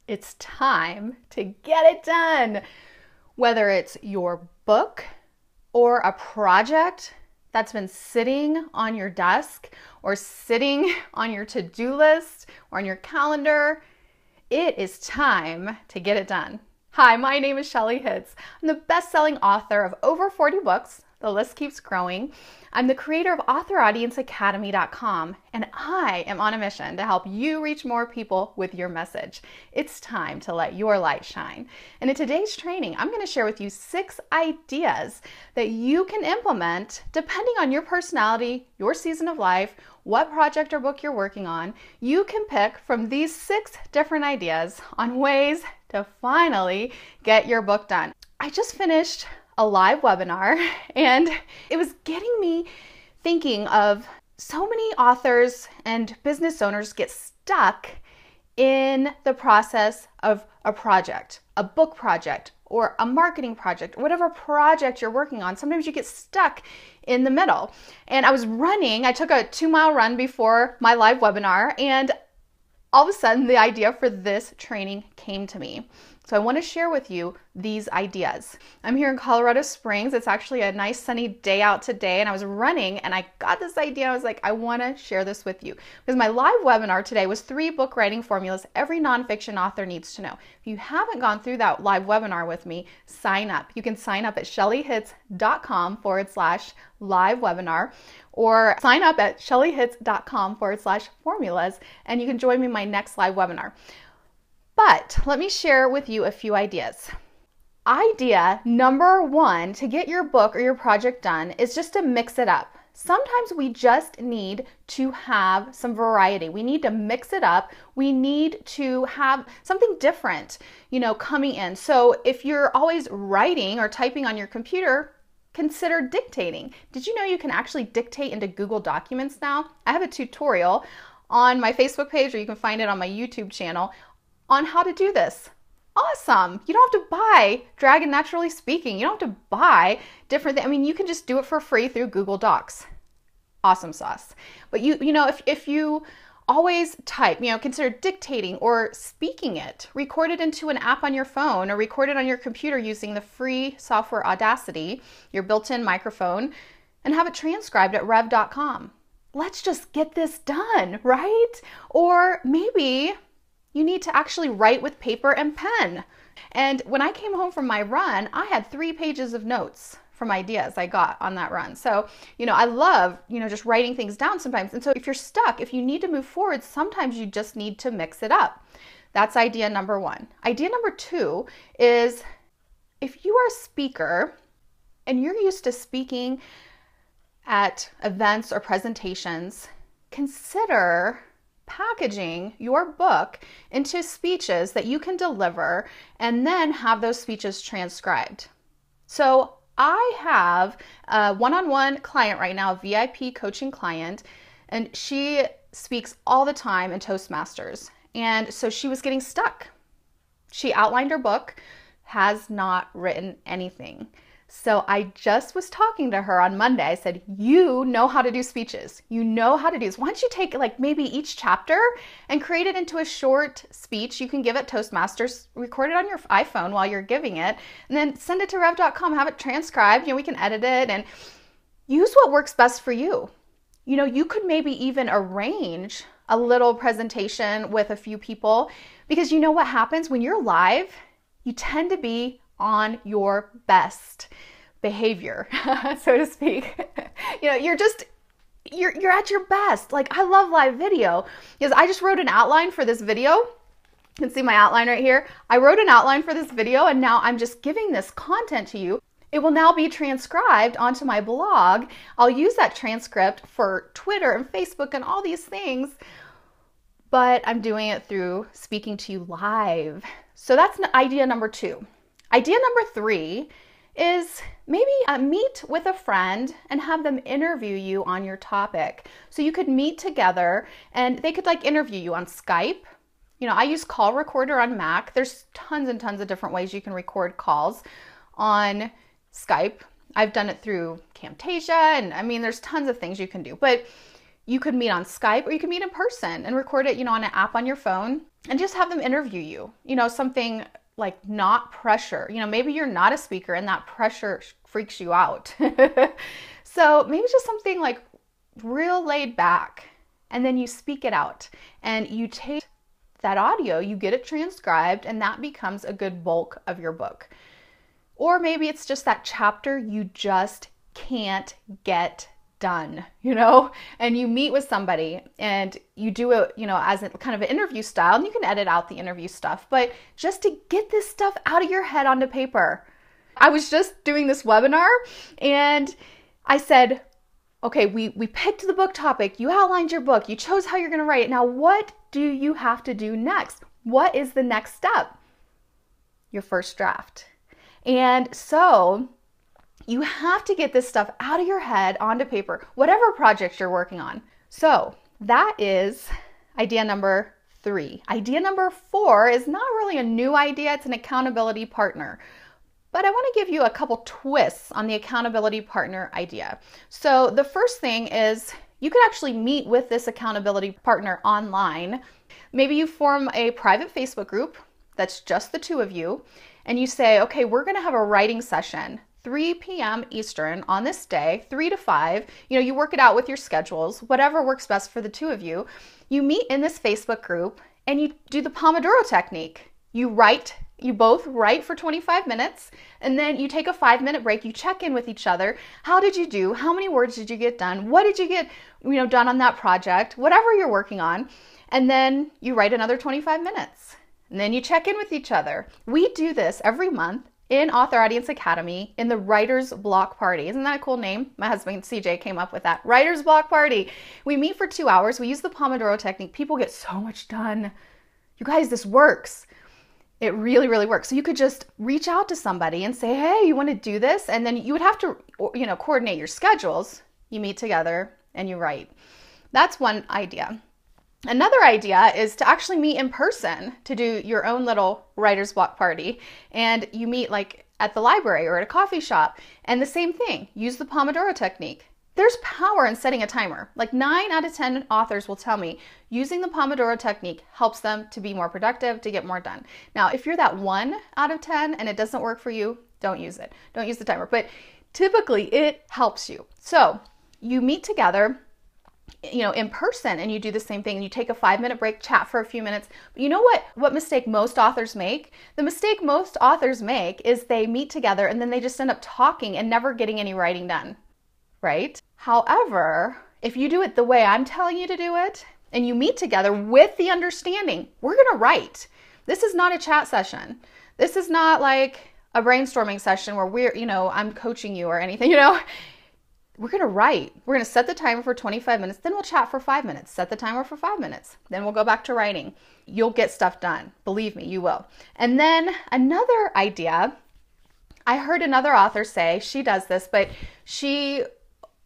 It's time to get it done. Whether it's your book or a project that's been sitting on your desk or sitting on your to-do list or on your calendar, it is time to get it done. Hi, my name is Shelley Hitz. I'm the best-selling author of over 40 books. The list keeps growing. I'm the creator of AuthorAudienceAcademy.com, and I am on a mission to help you reach more people with your message. It's time to let your light shine. And in today's training, I'm going to share with you 6 ideas that you can implement depending on your personality, your season of life, what project or book you're working on. You can pick from these 6 different ideas on ways to finally get your book done. I just finished a live webinar, and it was getting me thinking of so many authors and business owners get stuck in the process of a project, a book project, or a marketing project, or whatever project you're working on. Sometimes you get stuck in the middle. And I was running, I took a 2-mile run before my live webinar, and all of a sudden the idea for this training came to me. So I want to share with you these ideas. I'm here in Colorado Springs. It's actually a nice sunny day out today, and I was running and I got this idea. I was like, I want to share this with you because my live webinar today was 3 book writing formulas every nonfiction author needs to know. If you haven't gone through that live webinar with me, sign up. You can sign up at shelleyhitz.com/live webinar or sign up at shelleyhitz.com/formulas, and you can join me in my next live webinar. But let me share with you a few ideas. Idea number 1 to get your book or your project done is just to mix it up. Sometimes we just need to have some variety. We need to mix it up. We need to have something different, coming in. So if you're always writing or typing on your computer, consider dictating. Did you know you can actually dictate into Google Documents now? I have a tutorial on my Facebook page, or you can find it on my YouTube channel, on how to do this. Awesome. You don't have to buy Dragon Naturally Speaking. You don't have to buy different things. You can just do it for free through Google Docs. Awesome sauce. But if you always type, consider dictating or speaking it. Record it into an app on your phone or record it on your computer using the free software Audacity, your built-in microphone, and have it transcribed at rev.com. Let's just get this done, right? Or maybe you need to actually write with paper and pen. And when I came home from my run, I had 3 pages of notes from ideas I got on that run. So, I love, just writing things down sometimes. And so if you're stuck, if you need to move forward, sometimes you just need to mix it up. That's idea number 1. Idea number 2 is if you are a speaker and you're used to speaking at events or presentations, consider packaging your book into speeches that you can deliver and then have those speeches transcribed. So I have a one-on-one client right now, a VIP coaching client, and she speaks all the time in Toastmasters. And so she was getting stuck. She outlined her book, has not written anything. So I just was talking to her on Monday. I said, you know how to do speeches. You know how to do this. Why don't you take maybe each chapter and create it into a short speech you can give at Toastmasters, record it on your iPhone while you're giving it, and then send it to rev.com, have it transcribed. We can edit it and use what works best for you. You could maybe even arrange a little presentation with a few people, because you know what happens when you're live? You tend to be on your best behavior, so to speak. You're at your best. I love live video because I just wrote an outline for this video. You can see my outline right here. I wrote an outline for this video, and now I'm just giving this content to you. It will now be transcribed onto my blog. I'll use that transcript for Twitter and Facebook and all these things, but I'm doing it through speaking to you live. So that's idea number 2. Idea number 3 is maybe meet with a friend and have them interview you on your topic. So you could meet together and they could interview you on Skype. I use Call Recorder on Mac. There's tons and tons of different ways you can record calls on Skype. I've done it through Camtasia, and there's tons of things you can do. But you could meet on Skype or you could meet in person and record it, on an app on your phone. and just have them interview you. Something like not pressure. Maybe you're not a speaker and that pressure freaks you out. So maybe just something like real laid back, and then you speak it out and you take that audio, you get it transcribed, and that becomes a good bulk of your book. Or maybe it's just that chapter you just can't get done, and you meet with somebody and you do it, as a kind of an interview style, and you can edit out the interview stuff, but just to get this stuff out of your head onto paper. I was just doing this webinar and I said, okay, we picked the book topic, you outlined your book, you chose how you're going to write it. Now, what do you have to do next? What is the next step? Your first draft. And so you have to get this stuff out of your head onto paper, whatever project you're working on. So that is idea number 3. Idea number 4 is not really a new idea. It's an accountability partner. But I want to give you a couple twists on the accountability partner idea. So the first thing is you could actually meet with this accountability partner online. Maybe you form a private Facebook group that's just the two of you, and you say, okay, we're going to have a writing session 3 p.m. Eastern on this day, 3 to 5. You work it out with your schedules, whatever works best for the two of you. You meet in this Facebook group and you do the pomodoro technique. You both write for 25 minutes, and then you take a 5-minute break. You check in with each other. How did you do? How many words did you get done? What did you get, done on that project? Whatever you're working on. And then you write another 25 minutes. And then you check in with each other. We do this every month in Author Audience Academy in the Writer's Block Party. Isn't that a cool name? My husband, CJ, came up with that. Writer's Block Party. We meet for 2 hours. We use the Pomodoro technique. People get so much done. You guys, this works. It really, really works. So you could just reach out to somebody and say, hey, you want to do this? And then you would have to, coordinate your schedules. You meet together and you write. That's one idea. Another idea is to actually meet in person to do your own little writer's block party. And you meet like at the library or at a coffee shop. And the same thing, use the Pomodoro technique. There's power in setting a timer. Like 9 out of 10 authors will tell me using the Pomodoro technique helps them to be more productive, to get more done. Now, if you're that 1 out of 10 and it doesn't work for you, don't use it. Don't use the timer. But typically it helps you. So you meet together, in person, and you do the same thing, and you take a 5-minute break, chat for a few minutes. But you know what mistake most authors make? The mistake most authors make is they meet together and then they just end up talking and never getting any writing done, right? However, if you do it the way I'm telling you to do it, and you meet together with the understanding, we're going to write. This is not a chat session. This is not like a brainstorming session where I'm coaching you or anything, We're going to write. We're going to set the timer for 25 minutes. Then we'll chat for 5 minutes. Set the timer for 5 minutes. Then we'll go back to writing. You'll get stuff done. Believe me, you will. And then another idea, I heard another author say, she does this, but she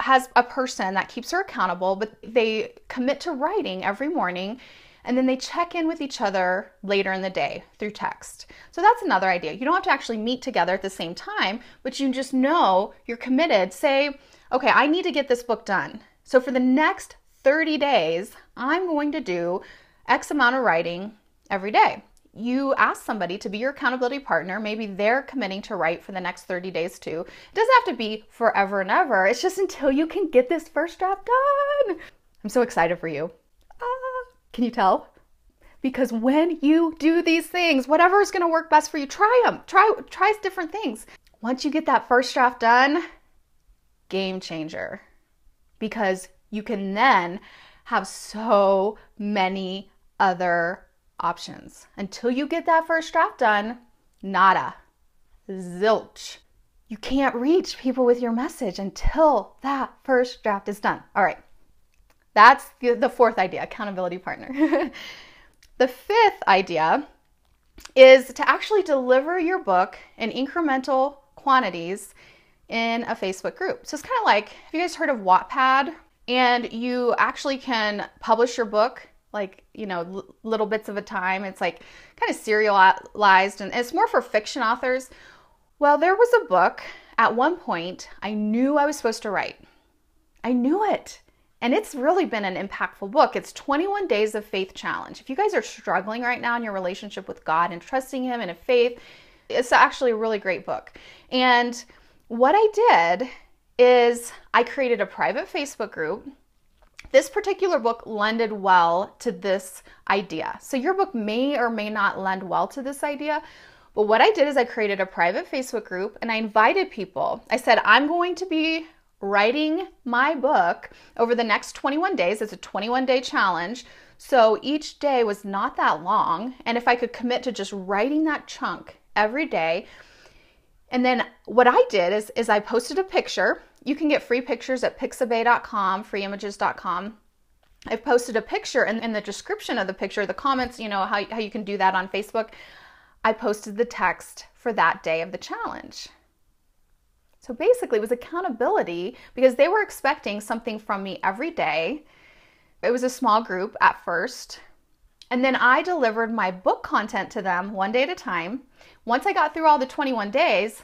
has a person that keeps her accountable, but they commit to writing every morning, and then they check in with each other later in the day through text. So that's another idea. You don't have to actually meet together at the same time, but you just know you're committed. Say, okay, I need to get this book done. So for the next 30 days, I'm going to do X amount of writing every day. You ask somebody to be your accountability partner. Maybe they're committing to write for the next 30 days too. It doesn't have to be forever and ever. It's just until you can get this first draft done. I'm so excited for you. Can you tell? Because when you do these things, whatever is going to work best for you, try them. Try different things. Once you get that first draft done, game changer. Because you can then have so many other options. Until you get that first draft done, nada. Zilch. You can't reach people with your message until that first draft is done. All right. That's the fourth idea, accountability partner. The fifth idea is to actually deliver your book in incremental quantities in a Facebook group. So it's kind of like, have you guys heard of Wattpad? And you actually can publish your book like, little bits of a time. It's like kind of serialized, and it's more for fiction authors. Well, there was a book at one point I knew I was supposed to write. I knew it. And it's really been an impactful book. It's 21 Days of Faith Challenge. If you guys are struggling right now in your relationship with God and trusting Him and in faith, it's actually a really great book. And what I did is I created a private Facebook group. This particular book lended well to this idea. So your book may or may not lend well to this idea. But what I did is I created a private Facebook group and I invited people. I said, I'm going to be writing my book over the next 21 days. It's a 21-day challenge. So each day was not that long. And if I could commit to just writing that chunk every day. And then what I did is I posted a picture. You can get free pictures at pixabay.com, freeimages.com. I've posted a picture, and in the description of the picture, the comments, you know, how you can do that on Facebook, I posted the text for that day of the challenge. So basically it was accountability because they were expecting something from me every day. It was a small group at first. And then I delivered my book content to them one day at a time. Once I got through all the 21 days,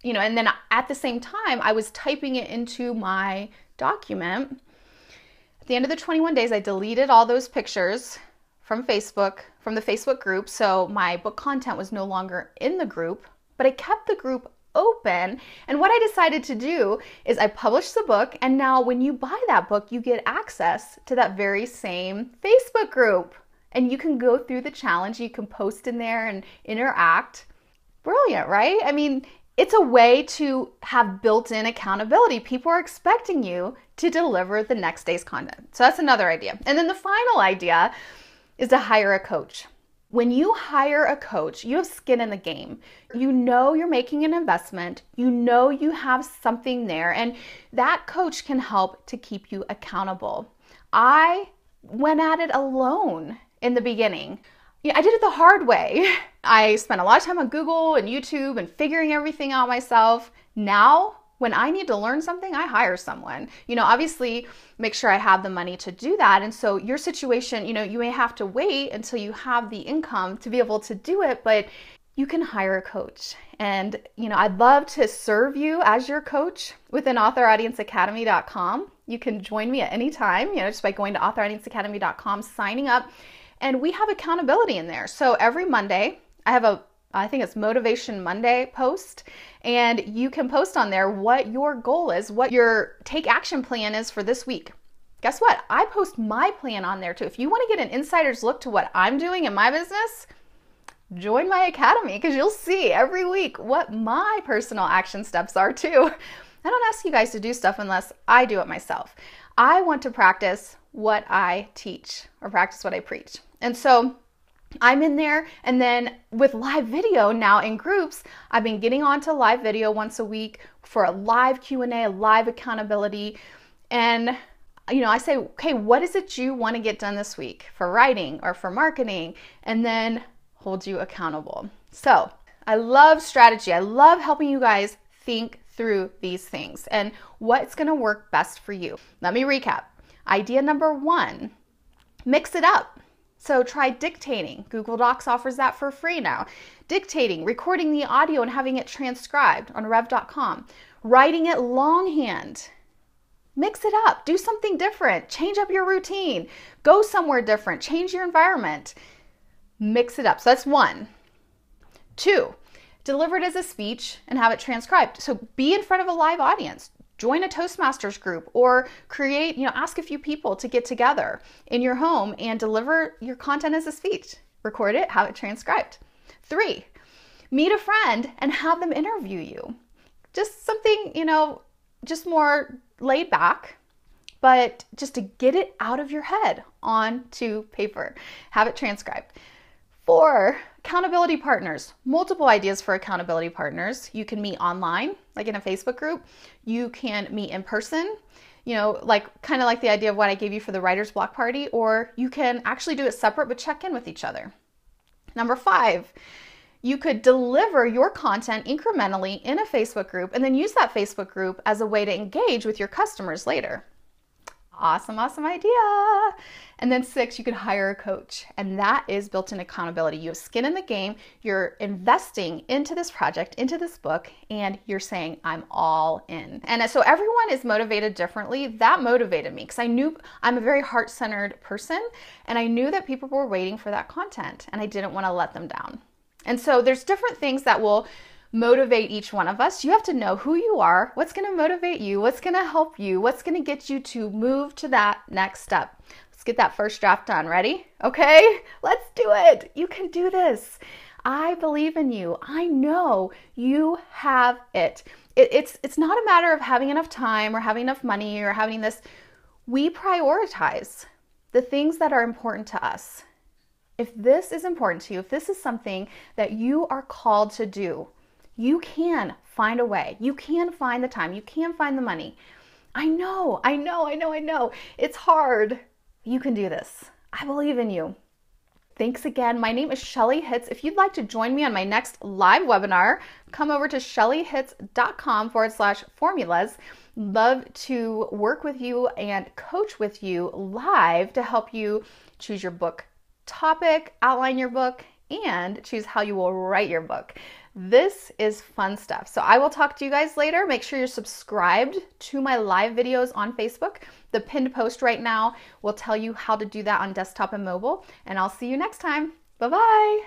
you know, and then at the same time, I was typing it into my document. At the end of the 21 days, I deleted all those pictures from Facebook, from the Facebook group. So my book content was no longer in the group, but I kept the group open. And what I decided to do is I published the book. And now when you buy that book, you get access to that very same Facebook group. And you can go through the challenge. You can post in there and interact. Brilliant, right? I mean, it's a way to have built-in accountability. People are expecting you to deliver the next day's content. So that's another idea. And then the final idea is to hire a coach. When you hire a coach, you have skin in the game. You know you're making an investment. You know you have something there, and that coach can help to keep you accountable. I went at it alone in the beginning. I did it the hard way. I spent a lot of time on Google and YouTube and figuring everything out myself. Now, when I need to learn something, I hire someone. You know, obviously make sure I have the money to do that. And so your situation, you know, you may have to wait until you have the income to be able to do it, but you can hire a coach. And, you know, I'd love to serve you as your coach within authoraudienceacademy.com. You can join me at any time, you know, just by going to authoraudienceacademy.com, signing up. And we have accountability in there. So every Monday, I have I think it's Motivation Monday post, and you can post on there what your goal is, what your take action plan is for this week. Guess what? I post my plan on there too. If you want to get an insider's look to what I'm doing in my business, join my academy because you'll see every week what my personal action steps are too. I don't ask you guys to do stuff unless I do it myself. I want to practice what I teach or practice what I preach. And so I'm in there, and then with live video now in groups, I've been getting onto live video once a week for a live Q&A, a live accountability. And, you know, I say, okay, what is it you want to get done this week for writing or for marketing? And then hold you accountable. So I love strategy. I love helping you guys think through these things and what's going to work best for you. Let me recap. Idea number 1, mix it up. So try dictating. Google Docs offers that for free now. Dictating, recording the audio and having it transcribed on rev.com. Writing it longhand. Mix it up. Do something different. Change up your routine. Go somewhere different. Change your environment. Mix it up. So that's 1. 2, deliver it as a speech and have it transcribed. So be in front of a live audience. Join a Toastmasters group or create, you know, ask a few people to get together in your home and deliver your content as a speech. Record it, have it transcribed. 3, meet a friend and have them interview you. Just something, you know, just more laid back, but just to get it out of your head onto paper. Have it transcribed. 4, accountability partners. Multiple ideas for accountability partners. You can meet online, like in a Facebook group. You can meet in person, you know, like kind of like the idea of what I gave you for the writer's block party, or you can actually do it separate but check in with each other. Number 5, you could deliver your content incrementally in a Facebook group and then use that Facebook group as a way to engage with your customers later. Awesome, awesome idea. And then 6, you could hire a coach, and that is built-in accountability. You have skin in the game, you're investing into this project, into this book, and you're saying, I'm all in. And so everyone is motivated differently. That motivated me because I knew I'm a very heart-centered person, and I knew that people were waiting for that content, and I didn't want to let them down. And so there's different things that will motivate each one of us. You have to know who you are, what's going to motivate you, what's going to help you, what's going to get you to move to that next step. Let's get that first draft done. Ready? Okay, let's do it. You can do this. I believe in you. I know you have it. It's not a matter of having enough time or having enough money or having this. We prioritize the things that are important to us. If this is important to you, if this is something that you are called to do, you can find a way. You can find the time. You can find the money. I know. It's hard. You can do this. I believe in you. Thanks again. My name is Shelley Hitz. If you'd like to join me on my next live webinar, come over to shelleyhitz.com/formulas. Love to work with you and coach with you live to help you choose your book topic, outline your book, and choose how you will write your book. This is fun stuff. So I will talk to you guys later. Make sure you're subscribed to my live videos on Facebook. The pinned post right now will tell you how to do that on desktop and mobile. And I'll see you next time. Bye-bye.